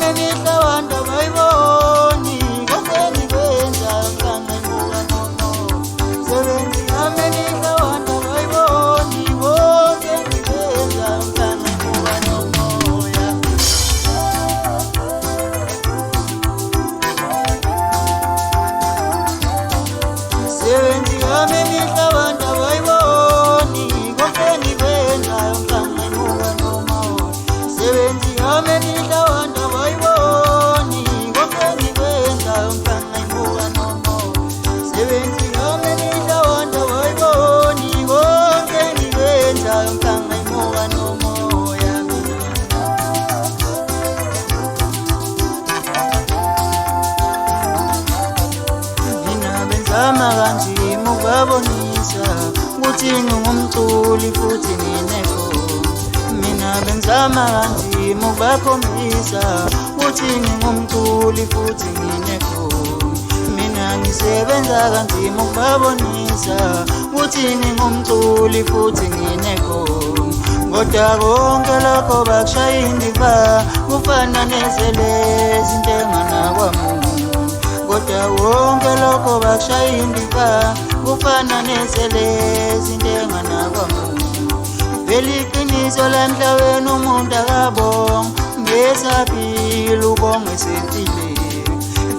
yami mihla wanda bayiboni konke engikwenzayo ngikanqemuka nomo. Msebenzi yami mihla wanda bayiboni konke engikwenzayo ngikanqemuka nomoya. Msebenzi yami mihla wanda bayiboni konke engikwenzayo ngikanqemuka nomoya. Msebenzi yami mihla wanda bayiboni konke engikwenzayo ngikanqemuka nomoya. Msebenzi yami mihla wanda bayiboni konke engikwenzayo ngikanqemuka nomoya. Mina benzama kanzima ukubabonisa ukuthi ngingumculi futhi nginekhono. Mina benzama kanzima ukubakhombisa ukuthi ngingumculi futhi nginekhono. Mina ngisebenza kanzima ukubabonisa ukuthi ngingumculi futhi nginekhono. Kodwa konke lokho bakushaya indiva kufana nezelezi intenga kwamuntu. Kodwa konke lokho bakushaya indiva kufana nezelezi intenga kwamuntu. Vele iqiniso lamhlabeni umuntu akabonga ngesaphila ubonga esempilweni.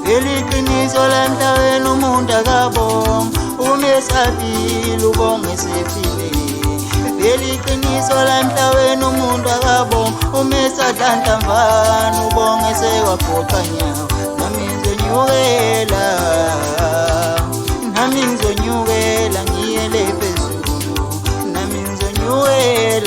Vele iqiniso lamhlabeni umuntu akabonga umesaphila ubonga esempilweni. Vele iqiniso lamhlabeni umuntu akabonga umesadlanhlamvana ubonga esewaphoqa nyawo. Nami ngizonyukela, nami ngizonyukela ngiyele phezulu. Nami ngizonyukela